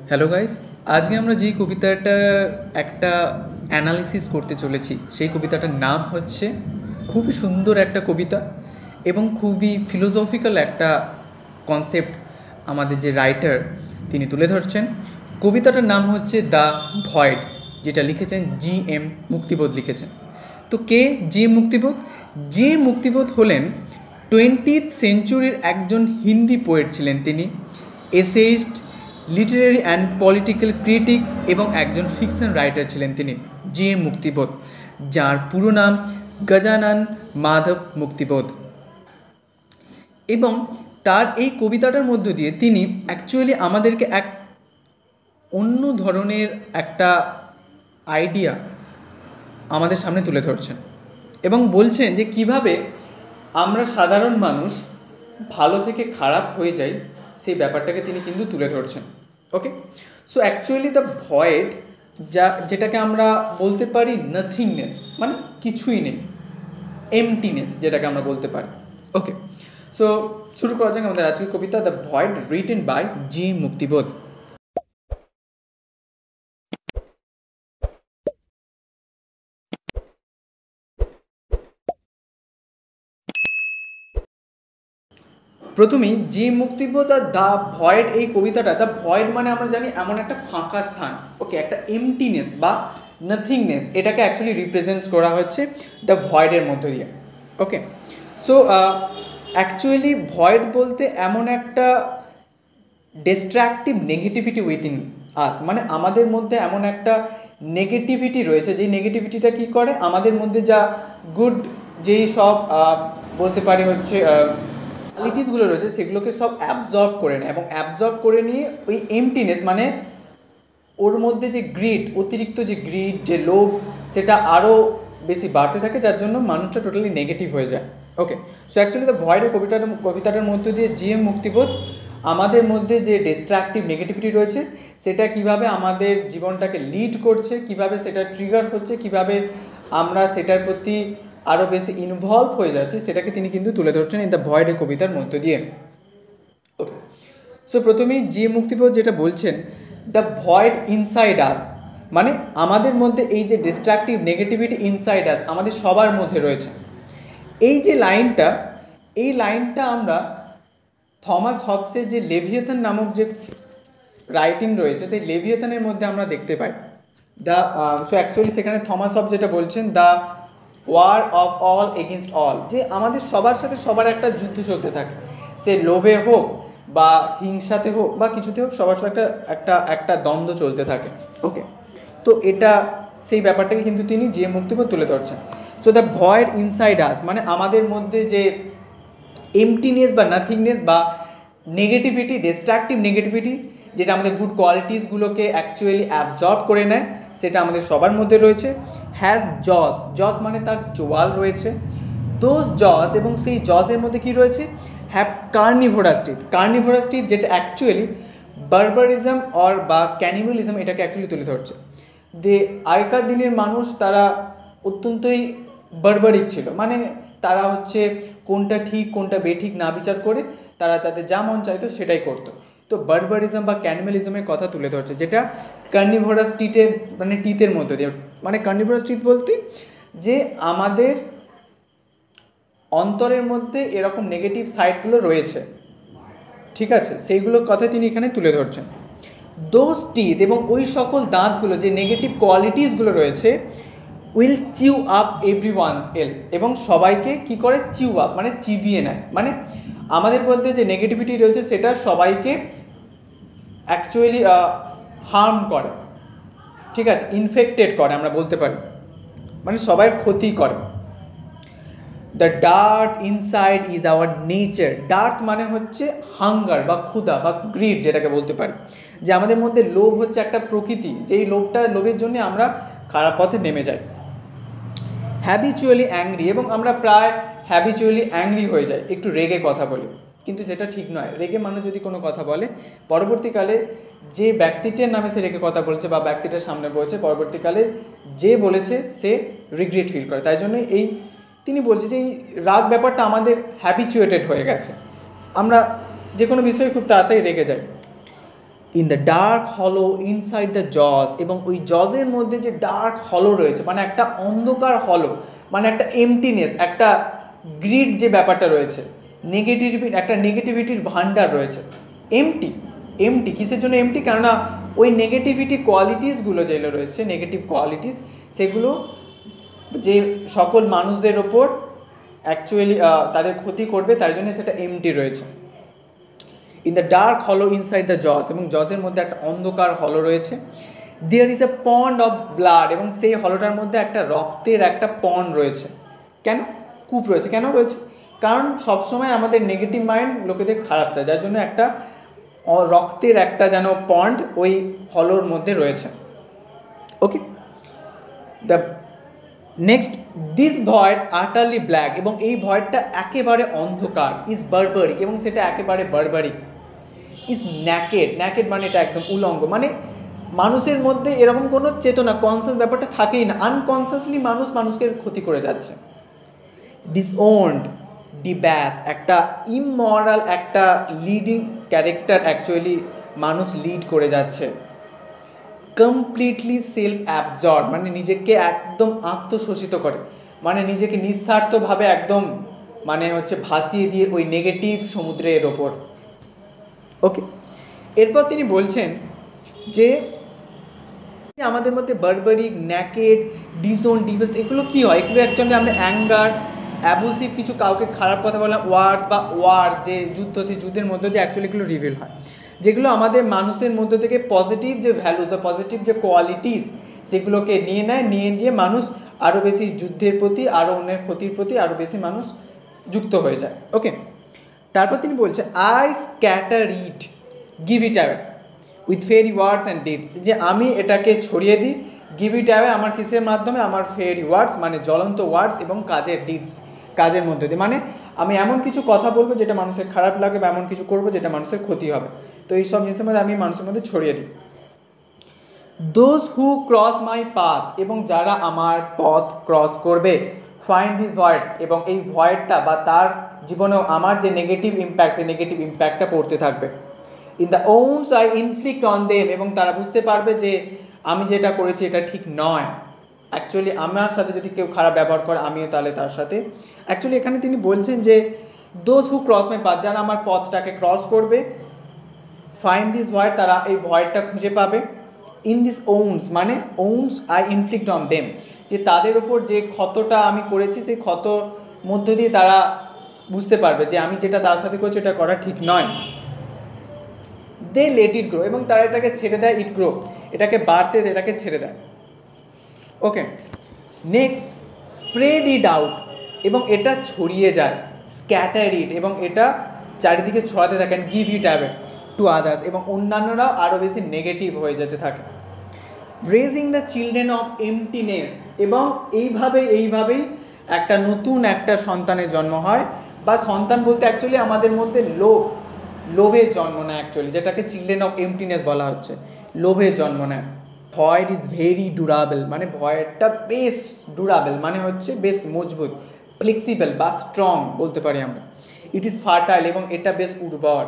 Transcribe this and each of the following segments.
Hello guys, আজকে আমরা যেই কবিতাটার একটা অ্যানালিসিস করতে চলেছি সেই কবিতাটার নাম হচ্ছে, খুবই সুন্দর একটা কবিতা এবং খুবই ফিলোসফিক্যাল একটা কনসেপ্ট আমাদের যে রাইটার তিনি তুলে ধরছেন। কবিতাটার নাম হচ্ছে দ্য ভয়েড, যেটা লিখেছেন জি.এম. মুক্তিবোধ লিখেছেন। তো কে জি.এম. মুক্তিবোধ? জি.এম. মুক্তিবোধ হলেন 20th সেঞ্চুরির একজন হিন্দি পোয়েট ছিলেন। তিনি essayist, literary and political critic এবং একজন ফিকশন রাইটার ছিলেন তিনি, জি.এম. মুক্তিবোধ, যার পুরো নাম গজানন মাধব মুক্তিবোধ। এবং তার এই কবিতাটার মধ্য দিয়ে তিনি অ্যাকচুয়ালি আমাদেরকে এক অন্য ধরনের একটা আইডিয়া আমাদের সামনে তুলে ধরছেন এবং বলছেন যে কিভাবে আমরা সাধারণ মানুষ ভালো থেকে খারাপ হয়ে যাই, সেই ব্যাপারটাকে তিনি কিন্তু তুলে ধরছেন। ওকে, সো অ্যাকচুয়ালি দ্য ভয়েড, যেটাকে আমরা বলতে পারি নাথিংনেস, মানে কিছুই নেই, এমটিনেস যেটাকে আমরা বলতে পারি। ওকে, সো শুরু করা যাক আমাদের আজকের কবিতা দ্য ভয়েড, রিটেন বাই জি মুক্তিবোধ। প্রথমেই জি মুক্তিবোধ আর দ্য ভয়েড, এই কবিতাটা, দ্য ভয়েড মানে আমরা জানি এমন একটা ফাঁকা স্থান, ওকে, একটা এমটিনেস বা নাথিংনেস, এটাকে অ্যাকচুয়ালি রিপ্রেজেন্টস করা হচ্ছে দ্য ভয়েডের মধ্য দিয়ে। ওকে, সো অ্যাকচুয়ালি ভয়েড বলতে এমন একটা ডিস্ট্রাকটিভ নেগেটিভিটি উইথিন আস, মানে আমাদের মধ্যে এমন একটা নেগেটিভিটি রয়েছে, যেই নেগেটিভিটিটা কী করে আমাদের মধ্যে যা গুড, যেই সব বলতে পারি হচ্ছে কোয়ালিটিসগুলো রয়েছে সেগুলোকে সব অ্যাবজর্ব করে নেয় এবং অ্যাবজর্ব করে নিয়ে ওই এমটিনেস, মানে ওর মধ্যে যে গ্রিড, অতিরিক্ত যে গ্রিড, যে লোভ, সেটা আরও বেশি বাড়তে থাকে, যার জন্য মানুষটা টোটালি নেগেটিভ হয়ে যায়। ওকে, সো অ্যাকচুয়ালি দ্য ভয়েডের কবিতাটার মধ্যে দিয়ে জি.এম. মুক্তিবোধ আমাদের মধ্যে যে ডিস্ট্রাকটিভ নেগেটিভিটি রয়েছে সেটা কিভাবে আমাদের জীবনটাকে লিড করছে, কিভাবে সেটা ট্রিগার হচ্ছে, কিভাবে আমরা সেটার প্রতি আরও বেশি ইনভলভ হয়ে যাচ্ছে, সেটাকে তিনি কিন্তু তুলে ধরছেন এই দ্য ভয়েডের কবিতার মধ্য দিয়ে। ওকে, সো প্রথমেই জি.এম. মুক্তিবোধ যেটা বলছেন, দ্য ভয়েড ইনসাইড আস, মানে আমাদের মধ্যে এই যে ডিস্ট্রাকটিভ নেগেটিভিটি ইনসাইড আস, আমাদের সবার মধ্যে রয়েছে। এই যে লাইনটা, এই লাইনটা আমরা থমাস হবসের যে লেভিয়েথান নামক যে রাইটিং রয়েছে, সেই লেভিয়েথানের মধ্যে আমরা দেখতে পাই। দ্য সো অ্যাকচুয়ালি সেখানে থমাস হবস যেটা বলছেন, the war of all against all, যে আমাদের সবার সাথে সবার একটা যুদ্ধ চলতে থাকে, সে লোভে হোক বা হিংসাতে হোক বা কিছুতে হোক, সবার সাথে একটা একটা দ্বন্দ্ব চলতে থাকে। ওকে, তো এটা সেই ব্যাপারটাকে কিন্তু তিনি যে মুক্তিবোধ তুলে ধরছেন। সো দ্য ভয়েড ইনসাইড আস, মানে আমাদের মধ্যে যে এমটিনেস বা নাথিংনেস বা নেগেটিভিটি, ডিস্ট্রাকটিভ নেগেটিভিটি, যেটা আমাদের গুড কোয়ালিটিসগুলোকে অ্যাকচুয়ালি অ্যাবজর্ব করে নেয়, সেটা আমাদের সবার মধ্যে রয়েছে। হ্যাজ জজ, জজ মানে তার চোয়াল রয়েছে, দোজ জজ, এবং সেই জজের মধ্যে কী রয়েছে, have carnivorous teeth, carnivorous teeth, যেটা অ্যাকচুয়ালি বারবারিজম অর বা ক্যানিবালিজম, এটাকে অ্যাকচুয়ালি তুলে ধরছে। আগেকার দিনের মানুষ তারা অত্যন্তই বারবারিক ছিল, মানে তারা হচ্ছে কোনটা ঠিক কোনটা বেঠিক না বিচার করে তারা তাদের যা মন চাইতো সেটাই করতো। তো বারবারিজম বা ক্যানিবালিজমের কথা তুলে ধরছে, যেটা কার্নিভোরাস টিথের, মানে টিথের মধ্যে দিয়ে, মানে কার্নিভোরাস টিথ বলতে যে আমাদের অন্তরের মধ্যে এরকম নেগেটিভ সাইডগুলো রয়েছে, ঠিক আছে, সেইগুলোর কথা তিনি এখানে তুলে ধরছেন। দোজ টিথ, এবং ওই সকল দাঁতগুলো, যে নেগেটিভ কোয়ালিটিসগুলো রয়েছে, will chew up everyone else, এবং সবাইকে কি করে, চিউ আপ মানে চিবিয়ে নেয়, মানে আমাদের মধ্যে যে নেগেটিভিটি রয়েছে সেটা সবাইকে অ্যাকচুয়ালি হার্ম করে, ঠিক আছে, ইনফেক্টেড করে আমরা বলতে পারি, মানে সবার ক্ষতি করে। The dirt inside is our nature, dirt মানে হচ্ছে হাঙ্গার বা ক্ষুধা বা গ্রিড, যেটাকে বলতে পারি, যে আমাদের মধ্যে লোভ হচ্ছে একটা প্রকৃতি, যেই লোভের জন্য আমরা খারাপ পথে নেমে যাই। হ্যাবিচুয়ালি অ্যাংরি, এবং আমরা প্রায় হ্যাবিচুয়ালি অ্যাংরি হয়ে যাই, একটু রেগে কথা বলি, কিন্তু সেটা ঠিক নয়। রেগে মানুষ যদি কোনো কথা বলে, পরবর্তীকালে যে ব্যক্তিটার নামে সে রেগে কথা বলছে বা ব্যক্তিটার সামনে বলছে, পরবর্তীকালে যে বলেছে সে রিগ্রেট ফিল করে। তাই জন্য এই তিনি বলছে যে এই রাগ ব্যাপারটা আমাদের হ্যাবিচুয়েটেড হয়ে গেছে, আমরা যে কোনো বিষয়ে খুব তাড়াতাড়ি রেগে যাই। In the dark hole inside the জজ, এবং ওই জজের মধ্যে যে ডার্ক হলো রয়েছে, মানে একটা অন্ধকার হলো, মানে একটা এমটিনেস, একটা গ্রিড যে ব্যাপারটা রয়েছে, একটা নেগেটিভিটির ভান্ডার রয়েছে। এমটি, এমটি কিসের জন্য এমটি? কেননা ওই নেগেটিভিটি কোয়ালিটিসগুলো যেগুলো রয়েছে, নেগেটিভ কোয়ালিটিস, সেগুলো যে সকল মানুষদের ওপর অ্যাকচুয়ালি তাদের ক্ষতি করবে, তাই জন্য সেটা এমটি রয়েছে। In the dark hole inside the জজ, এবং জজের মধ্যে একটা অন্ধকার হলো রয়েছে। There is a pond of blood, এবং সেই হলোটার মধ্যে একটা রক্তের একটা পন্ড রয়েছে। কেন? কূপ রয়েছে। কেন রয়েছে? কারণ সবসময় আমাদের নেগেটিভ মাইন্ড লোকেদের খারাপ চায়, যার জন্য একটা রক্তের একটা যেন পন্ড ওই হলোর মধ্যে রয়েছে। Okay, the next, this void utterly black, এবং এই ভয়েডটা একেবারে অন্ধকার। ইজ বারবারিক, এবং সেটা একেবারে বারবারিক। ইজ ন্যাকেড, ন্যাকেড মানে এটা একদম উলঙ্গ, মানে মানুষের মধ্যে এরকম কোনো চেতনা, কনসিয়াস ব্যাপারটা থাকেই না, আনকনসিয়াসলি মানুষ মানুষকে ক্ষতি করে যাচ্ছে। ডিসওন্ড, ডিব্যাস, একটা ইমমরাল একটা লিডিং ক্যারেক্টার অ্যাকচুয়ালি মানুষ লিড করে যাচ্ছে। কমপ্লিটলি সেলফ অ্যাবজর্ব, মানে নিজেকে একদম আত্মশোষিত করে, মানে নিজেকে নিঃস্বার্থভাবে একদম মানে হচ্ছে ভাসিয়ে দিয়ে ওই নেগেটিভ সমুদ্রের ওপর। ওকে, এরপর তিনি বলছেন যে আমাদের মধ্যে বারবারিক, ন্যাকেড, ডিসওন, ডিভেস্ট, এগুলো কী হয়? এগুলো অ্যাকচুয়ালি আমরা অ্যাঙ্গার, অ্যাবুসিভ কিছু কাউকে খারাপ কথা বলা, ওয়ার্ডস বা ওয়ার্স যে যুদ্ধ, সেই যুদ্ধের মধ্যে দিয়ে অ্যাকচুয়ালি এগুলো রিভিল হয়, যেগুলো আমাদের মানুষের মধ্যে থেকে পজিটিভ যে ভ্যালুস বা পজিটিভ যে কোয়ালিটিস সেগুলোকে নিয়ে নেয়, নিয়ে গিয়ে মানুষ আরও বেশি যুদ্ধের প্রতি, আরও অন্যের ক্ষতির প্রতি আরও বেশি মানুষ যুক্ত হয়ে যায়। ওকে, তারপর তিনি বলছে I scatter it, give it away with fairy words and deeds, যে আমি এটাকে ছড়িয়ে দিই, গিভ ইট অ্যাওয়ে আমার কিসের মাধ্যমে? আমার ফেয়ারি ওয়ার্ডস, মানে জ্বলন্ত ওয়ার্ডস, এবং কাজের ডিডস, কাজের মধ্যে দিয়ে, মানে আমি এমন কিছু কথা বলবো যেটা মানুষের খারাপ লাগে, বা এমন কিছু করবো যেটা মানুষের ক্ষতি হবে, তো এই সব জিনিসের মধ্যে আমি মানুষের মধ্যে ছড়িয়ে দিই। Those who cross my path, এবং যারা আমার পথ ক্রস করবে, ফাইন্ড দিস ভয়েড, এবং এই ভয়েডটা বা তার জীবনেও আমার যে নেগেটিভ ইম্প্যাক্ট, সেই নেগেটিভ ইম্প্যাক্টটা পড়তে থাকবে। In the once I inflict on them, এবং তারা বুঝতে পারবে যে আমি যেটা করেছি এটা ঠিক নয়। অ্যাকচুয়ালি আমার সাথে যদি কেউ খারাপ ব্যবহার করে, আমিও তাহলে তার সাথে। অ্যাকচুয়ালি এখানে তিনি বলছেন যে those who cross my path, যারা আমার পথটাকে ক্রস করবে, ফাইন্ড দিস ভয়েড, তারা এই ভয়েডটা খুঁজে পাবে। ইন দিস ওন্স, মানে once I inflict on them, যে তাদের ওপর যে ক্ষতটা আমি করেছি, সেই ক্ষতর মধ্য দিয়ে তারা বুঝতে পারবে যে আমি যেটা তার সাথে করেছি এটা করা ঠিক নয়। দে লেট ইট গ্রো, এবং তারা এটাকে ছেড়ে দেয়, ইট গ্রো, এটাকে বাড়তে দেয়, এটাকে ছেড়ে দেয়। ওকে, নেক্সট, স্প্রেড ইট আউট, এবং এটা ছড়িয়ে যায়, স্ক্যাটার ইট, এবং এটা চারিদিকে ছড়াতে থাকেন, give it away to others, এবং অন্যান্যরাও আরও বেশি নেগেটিভ হয়ে যেতে থাকে। রেজিং দ্য চিলড্রেন অফ এমটিনেস, এবং এইভাবেই একটা নতুন একটা সন্তানের জন্ম হয়, বা সন্তান বলতে অ্যাকচুয়ালি আমাদের মধ্যে লোভের জন্ম নেয় অ্যাকচুয়ালি, যেটাকে চিলড্রেন অফ এমটিনেস বলা হচ্ছে, লোভের জন্ম নেয়। ভয়েড ইজ ভেরি ডুরাবেল, মানে ভয়েডটা বেশ ডুরাবেল, মানে হচ্ছে বেশ মজবুত, ফ্লেক্সিবল বা স্ট্রং বলতে পারি আমরা। ইট ইজ ফার্টাইল, এবং এটা বেশ উর্বর।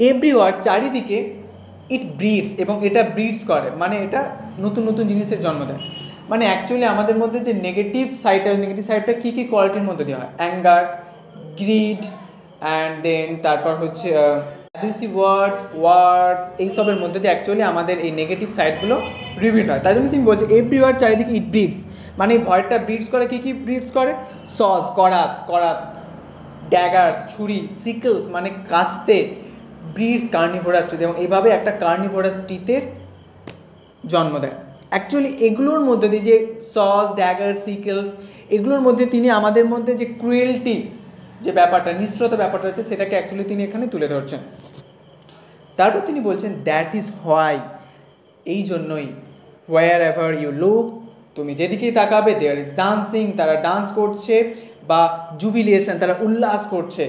এভরিওয়ার, চারিদিকে, ইট ব্রিডস, এবং এটা ব্রিডস করে, মানে এটা নতুন নতুন জিনিসের জন্ম দেয়। মানে অ্যাকচুয়ালি আমাদের মধ্যে যে নেগেটিভ সাইডটা কী কী কোয়ালিটির মধ্যে দিয়ে হয়? অ্যাঙ্গার, গ্রিড, অ্যান্ড দেন তারপর হচ্ছে অ্যাবিউসিভ ওয়ার্ডস, এইসবের মধ্যে দিয়ে অ্যাকচুয়ালি আমাদের এই নেগেটিভ সাইডগুলো রিভিল হয়। তাই জন্য তিনি বলছে এভরিওয়ার, চারিদিকে, ইট ব্রিডস, মানে ভয়টা ব্রিডস করে। কী কী ব্রিডস করে? সস, করাত, ড্যাগার্স, ছুরি, সিকলস, মানে কাস্তে, ব্রিডস কার্নিভোরাস টিথ, এবং এইভাবে একটা কার্নিভোরাস টিথের জন্ম দেয়। অ্যাকচুয়ালি এগুলোর মধ্যে দিয়ে যে সস, ড্যাগার, সিকেলস, এগুলোর মধ্যে তিনি আমাদের মধ্যে যে ক্রুয়েলটি যে ব্যাপারটা, নিষ্ঠুরতা ব্যাপারটা আছে, সেটাকে অ্যাকচুয়ালি তিনি এখানে তুলে ধরছেন। তারপর তিনি বলছেন দ্যাট ইজ হোয়াই, এই জন্যই, হোয়ার এভার ইউ লুক, তুমি যেদিকেই তাকাবে, দেয়ার ইজ ডান্সিং, তারা ডান্স করছে, বা জুবিলিয়েশন, তারা উল্লাস করছে।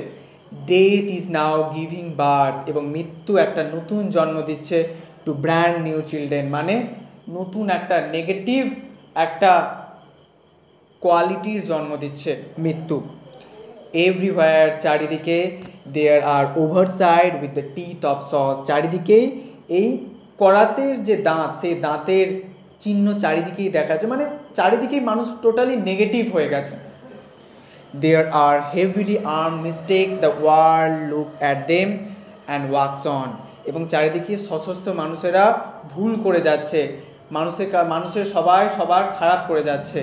Death is now giving birth, এবং মৃত্যু একটা নতুন জন্ম দিচ্ছে, টু ব্র্যান্ড নিউ চিলড্রেন, মানে নতুন একটা নেগেটিভ একটা কোয়ালিটির জন্ম দিচ্ছে মৃত্যু। এভরিহোয়ার, চারিদিকে, there are oversized with the teeth of saws, চারিদিকেই এই করাতের যে দাঁত, সেই দাঁতের চিহ্ন চারিদিকেই দেখা যাচ্ছে, মানে চারিদিকেই মানুষ টোটালি নেগেটিভ হয়ে গেছে। There are heavily arm mistakes, the world looks at them and walks on, এবং চারিদিকে সশস্ত্র মানুষেরা ভুল করে যাচ্ছে, মানুষের সবাই সবার খারাপ করে যাচ্ছে,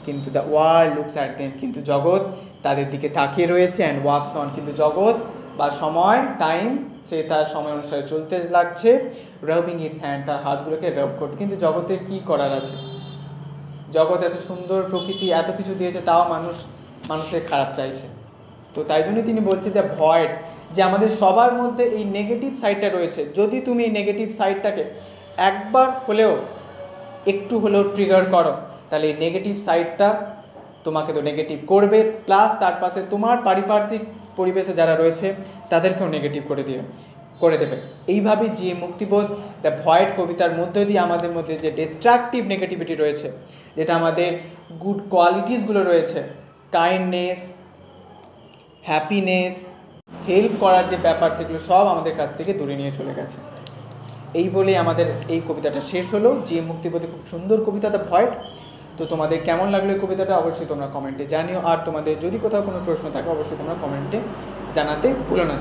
কিন্তু the world looks at them, কিন্তু জগৎ তাদের দিকে তাকিয়ে রয়েছে, অ্যান্ড ওয়াক্স অন, কিন্তু জগৎ বা সময় টাইম সে তার সময় অনুসারে চলতে লাগছে, রাবিং ইটস হ্যান্ড, তার হাতগুলোকে রাব করতে, কিন্তু জগতের কী করার আছে, জগৎ এত সুন্দর প্রকৃতি এত কিছু দিয়েছে, তাও মানুষের খারাপ চাইছে। তো তাই জন্যই তিনি বলছে দ্য ভয়েড, যে আমাদের সবার মধ্যে এই নেগেটিভ সাইডটা রয়েছে, যদি তুমি এই নেগেটিভ সাইডটাকে একবার হলেও একটু হলেও ট্রিগার করো, তাহলে এই নেগেটিভ সাইডটা তোমাকে তো নেগেটিভ করবে, প্লাস তার পাশে তোমার পারিপার্শ্বিক পরিবেশে যারা রয়েছে তাদেরকেও নেগেটিভ করে দেবে। এইভাবে যে মুক্তিবোধ দ্য ভয়েড কবিতার মধ্য দিয়ে আমাদের মধ্যে যে ডিস্ট্রাকটিভ নেগেটিভিটি রয়েছে, যেটা আমাদের গুড কোয়ালিটিসগুলো রয়েছে, কাইন্ডনেস, হ্যাপিনেস, হেল্প করার যে ব্যাপার, সেগুলো সব আমাদের কাছ থেকে দূরে নিয়ে চলে গেছে। এই বলেই আমাদের এই কবিতাটা শেষ হলো, যে মুক্তিবোধে খুব সুন্দর কবিতা দ্য ভয়েড। তো তোমাদের কেমন লাগলো এই কবিতাটা অবশ্যই তোমরা কমেন্টে জানিও, আর তোমাদের যদি কোথাও কোনো প্রশ্ন থাকে অবশ্যই তোমরা কমেন্টে জানাতে ভুলো না।